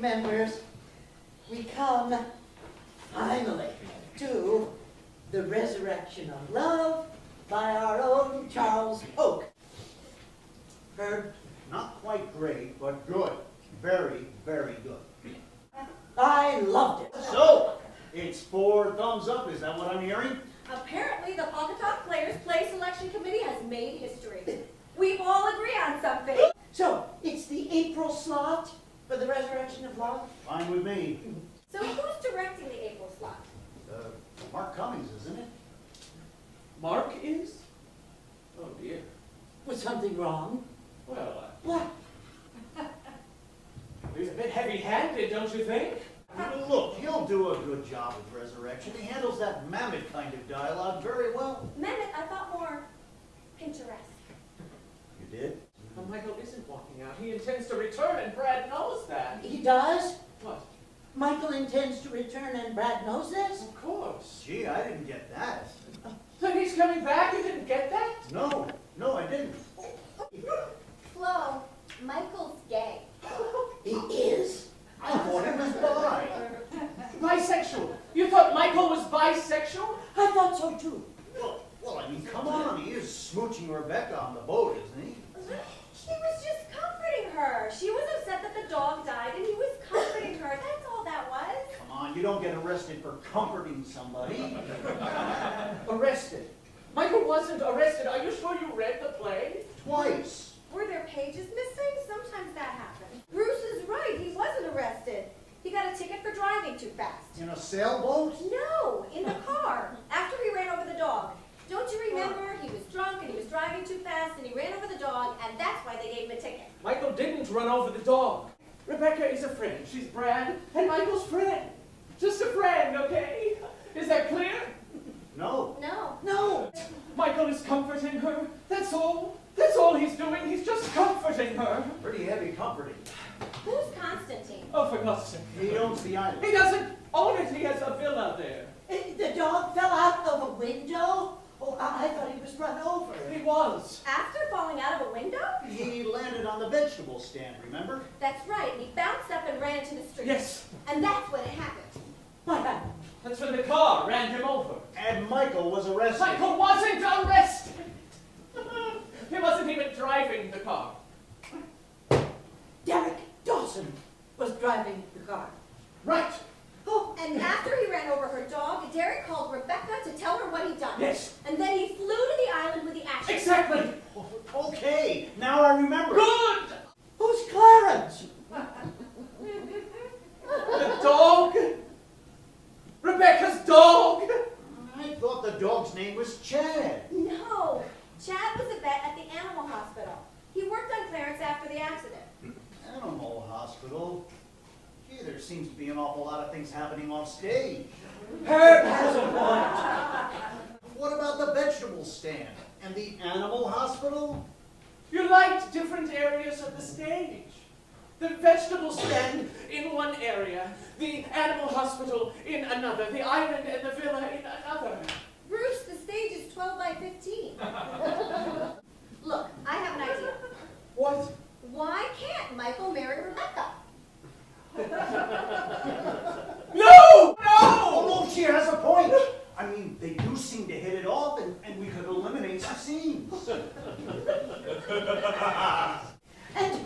members, we come finally to the resurrection of love by our own Charles Polk. Herb? Not quite great, but good. Very, very good. I loved it. So, it's 4 thumbs up, is that what I'm hearing? Apparently, the Pocketalk Players Play Selection Committee has made history. We all agree on something. So, it's the April slot for the resurrection of love? Fine with me. So who's directing the April slot? Mark Cummings, isn't it? Mark is? Oh dear. Was something wrong? Well, What? he's a bit heavy-handed, don't you think? Look, he'll do a good job with Resurrection. He handles that mammoth kind of dialogue very well. Mehmet, I thought more Pinterest. You did? But Michael isn't walking out. He intends to return, and Brad knows that. He does? What? Michael intends to return and Brad knows this? Of course. Gee, I didn't get that. Then he's coming back? You didn't get that? No, I didn't. Flo, Michael's gay. He is. I thought he was bi. Bisexual. You thought Michael was bisexual? I thought so too. Well, I mean, come on. He is smooching Rebecca on the boat, isn't he? He was just comforting her. She was upset that the dog died, and he was comforting her. That's all that was. Come on, you don't get arrested for comforting somebody. Arrested. Michael wasn't arrested. Are you sure you read the play? Twice. Were there pages missing? Sometimes that happens. Bruce is right. He wasn't arrested. He got a ticket for driving too fast. In a sailboat? No, in the car, after he ran over the dog. Don't you remember? He was drunk and he was driving too fast and he ran over the dog, and that's why they gave him a ticket. Michael didn't run over the dog. Rebecca is a friend. She's Brad and Michael's friend. Just a friend, okay? Is that clear? No. No. Michael is comforting her. That's all. That's all he's doing. He's just comforting her. Pretty heavy comforting. Who's Constantine? Oh, for God's sake. He owns the island. He doesn't own it. He has a villa there. The dog fell out of a window? Oh, I thought he was run over. He was. After falling out of a window? He landed on the vegetable stand, remember? That's right, and he bounced up and ran into the street. Yes. And that's when it happened. What happened? That's when the car ran him over. And Michael was arrested. Michael wasn't arrested. He wasn't even driving the car. Derek Dawson was driving the car. Right. Oh, And after he ran over her dog, Derek called Rebecca to tell her what he'd done. Yes. And then he flew to the island with the action. Exactly. Okay, now I remember. Good. who's Clarence? The dog. Rebecca's dog. I thought the dog's name was Chad. No, Chad was a vet at the animal hospital. He worked on Clarence after the accident. Animal hospital? Gee, there seems to be an awful lot of things happening off stage. Herb has a point. What about the vegetable stand? And the animal hospital? You liked different areas of the stage. The vegetable stand in one area, the animal hospital in another, the island and the villa in another. Bruce, the stage is 12 by 15. Look, I have an idea. What? Why can't Michael marry Rebecca? No! No! Oh, no, she has a point. I mean, they do seem to hit it off, and we could eliminate some scenes. And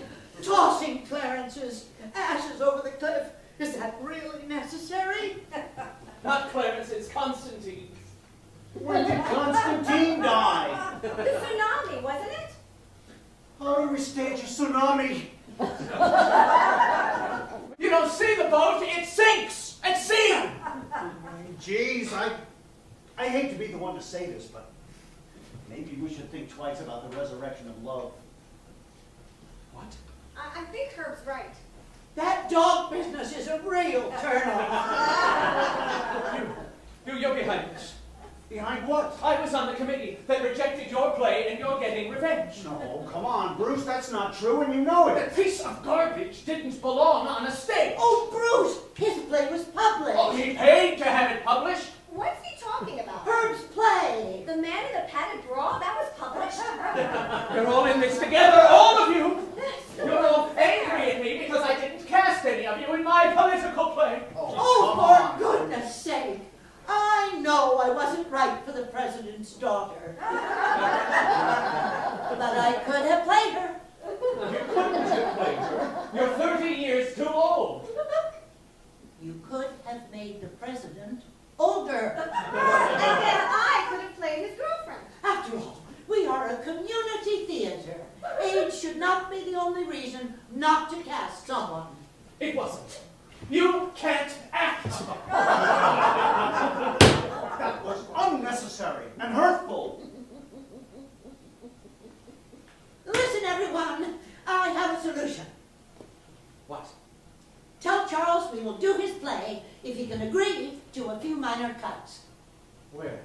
tossing Clarence's ashes over the cliff, is that really necessary? Not Clarence's, Constantine's. When did Constantine die? The tsunami, wasn't it? How do we stage a tsunami? You don't see the boat, it sinks at sea! Jeez, I hate to be the one to say this, but maybe we should think twice about the resurrection of love. What? I think Herb's right. That dog business is a real turnoff. You're behind this. Behind what? I was on the committee that rejected your play and you're getting revenge. No, come on, Bruce, that's not true, and you know it. That piece of garbage didn't belong on a stage. Oh, Bruce, his play was published. Oh, he paid to have it published. What's he talking about? Herb's play. The Man in the Padded Bra? That was published. You're all in this together, all of you. You're all angry at me because I didn't cast any of you in my good reason not to cast someone. It wasn't. You can't act. That was unnecessary and hurtful. Listen, everyone, I have a solution. What? Tell Charles we will do his play if he can agree to a few minor cuts. Where?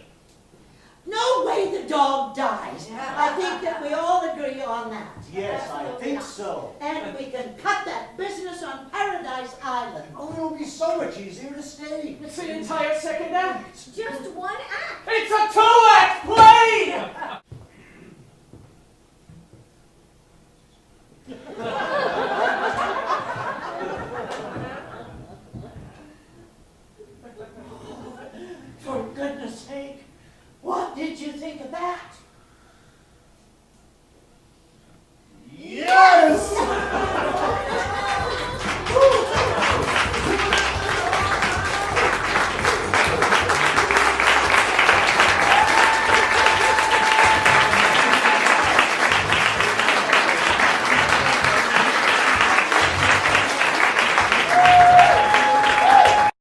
No way the dog dies. I think that we all agree on that. Yes, I think so. And we can cut that business on Paradise Island. Oh, it'll be so much easier to stay. It's the entire second act. Just one act. It's a 2-act play! For goodness sake, what did you think of that?